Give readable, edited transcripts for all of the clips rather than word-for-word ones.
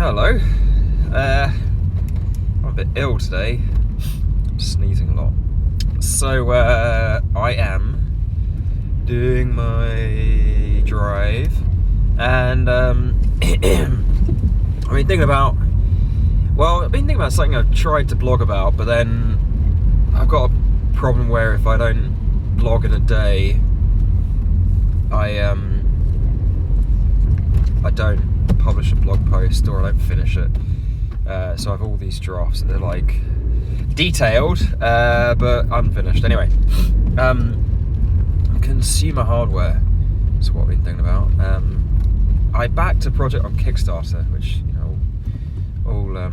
Hello. I'm a bit ill today. I'm sneezing a lot. So I am doing my drive, and I've been thinking about. Well, I've been thinking about something I've tried to blog about, but then I've got a problem where if I don't blog in a day, I don't publish a blog post or I don't finish it. So I have all these drafts that are like detailed, but unfinished. Anyway, consumer hardware is what I've been thinking about. I backed a project on Kickstarter, which all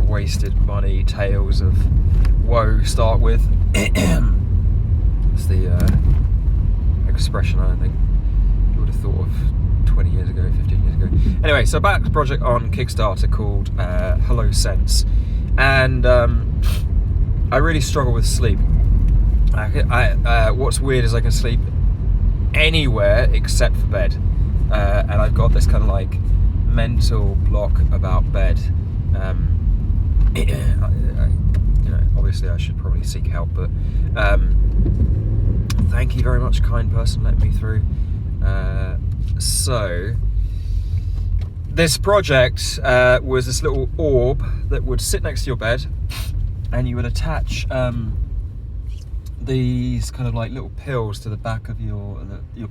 wasted money tales of woe start with. It's the expression I think you would have thought of 20 years ago, 15 years ago. Anyway, so I backed a project on Kickstarter called HelloSense, and I really struggle with sleep. What's weird is I can sleep anywhere except for bed, and I've got this kind of like mental block about bed. Obviously I should probably seek help, but thank you very much, kind person, let me through. So this project was this little orb that would sit next to your bed, and you would attach these kind of like little pills to the back of your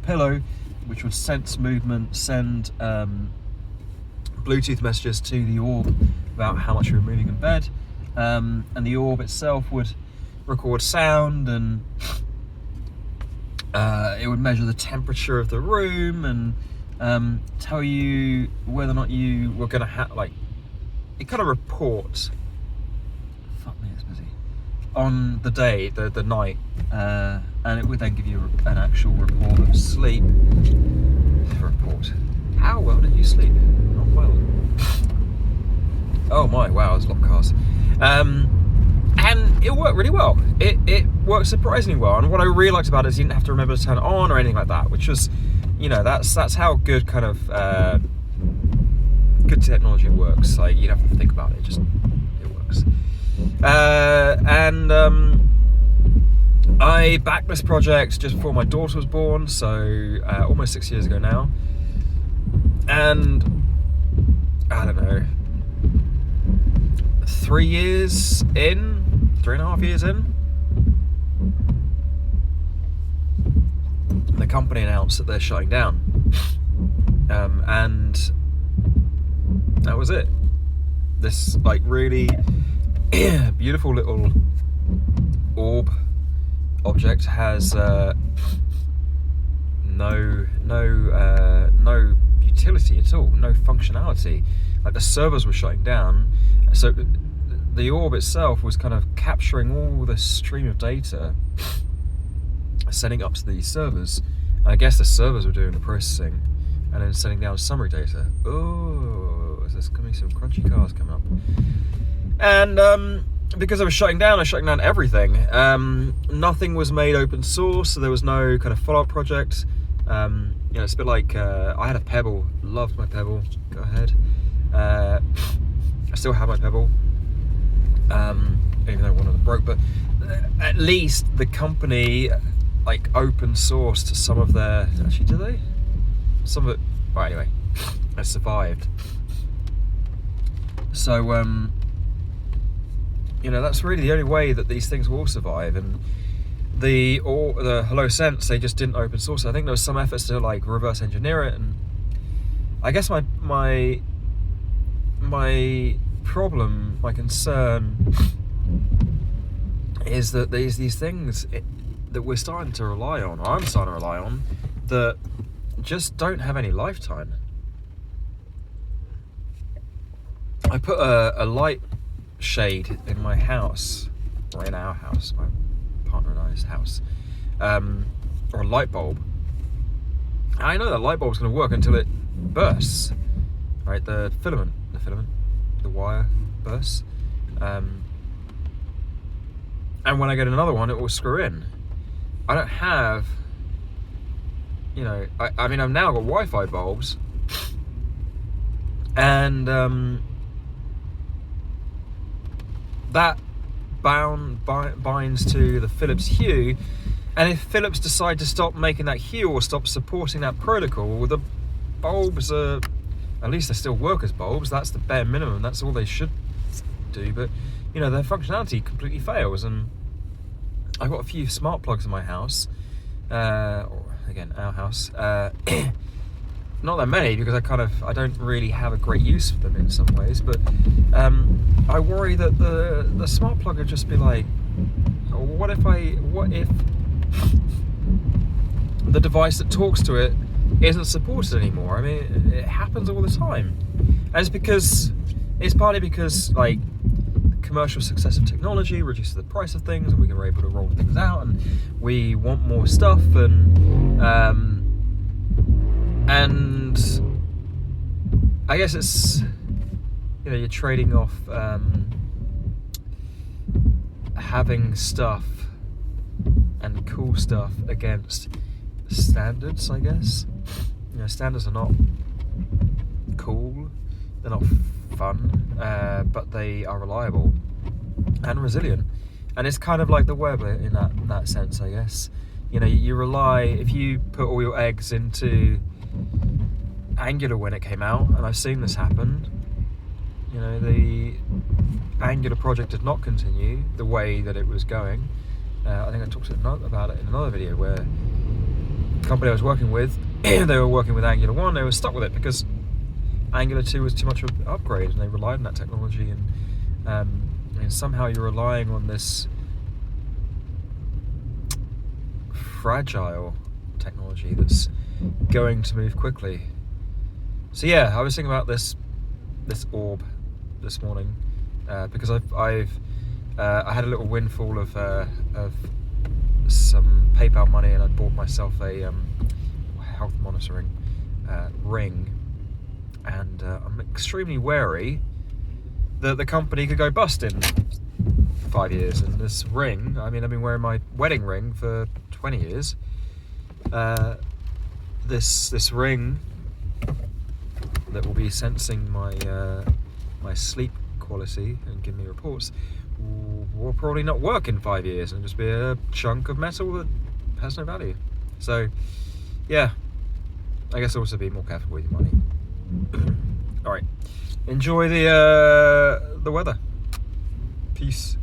pillow, which would sense movement, send Bluetooth messages to the orb about how much you were moving in bed, and the orb itself would record sound, and it would measure the temperature of the room and tell you whether or not you were going to have, like, it kind of reports, fuck me, it's busy, on the day, the night, and it would then give you an actual report of sleep. Report. How well did you sleep? Not well. Oh my, wow, there's a lot of cars. And it worked really well. It worked surprisingly well. And what I really liked about it is you didn't have to remember to turn it on or anything like that, which was, that's how good kind of good technology works. Like, you don't have to think about it; it works. I backed this project just before my daughter was born, so almost 6 years ago now. And I don't know, 3 years in, 3.5 years in, the company announced that they're shutting down, and that was it. This like really beautiful little orb object has no utility at all, no functionality. Like, the servers were shutting down, so the orb itself was kind of capturing all the stream of data, sending up to these servers, and I guess the servers were doing the processing and then sending down summary data. Oh, there's going to be some crunchy cars coming up. And because I was shutting down everything. Nothing was made open source, so there was no kind of follow-up project. It's a bit like I had a Pebble, loved my Pebble. Go ahead. I still have my Pebble, even though one of them broke. But at least the company like open sourced some of their. Actually, did they? Some of it. Well, anyway, I survived. So that's really the only way that these things will survive. And the HelloSense, they just didn't open source. I think there was some efforts to like reverse engineer it, and I guess my problem, my concern, is that these things that we're starting to rely on, or I'm starting to rely on, that just don't have any lifetime. I put a light shade in my house, or in our house, my partner and I's house, or a light bulb. I know that light bulb's going to work until it bursts, right? The wire bursts, and when I get another one, it will screw in. I don't have, I've now got Wi-Fi bulbs and that binds to the Philips Hue. And if Philips decide to stop making that Hue or stop supporting that protocol, the bulbs are, at least they still work as bulbs. That's the bare minimum. That's all they should do. But you know, their functionality completely fails. And I've got a few smart plugs in my house. Or again, our house. Not that many, because I don't really have a great use for them in some ways. But I worry that the smart plug would just be like, what if the device that talks to it isn't supported anymore? I mean, it happens all the time, and it's partly because like commercial success of technology reduces the price of things, and we're able to roll things out, and we want more stuff, and I guess it's, you know, you're trading off having stuff and cool stuff against standards, I guess. You know, standards are not cool, they're not fun, but they are reliable and resilient. And it's kind of like the web in that sense, I guess. You know, you rely, if you put all your eggs into Angular when it came out, and I've seen this happen, you know, the Angular project did not continue the way that it was going. I think I talked about it in another video, where the company I was working with, they were working with Angular 1, they were stuck with it because Angular 2 was too much of an upgrade, and they relied on that technology, and somehow you're relying on this fragile technology that's going to move quickly. So yeah, I was thinking about this orb this morning, because I had a little windfall of some PayPal money, and I bought myself a health monitoring ring, and I'm extremely wary that the company could go bust in 5 years. And this ring, I mean, I've been wearing my wedding ring for 20 years. This ring that will be sensing my sleep quality and give me reports will probably not work in 5 years, and just be a chunk of metal that has no value. So yeah, I guess also be more careful with your money. All right, enjoy the weather. Peace.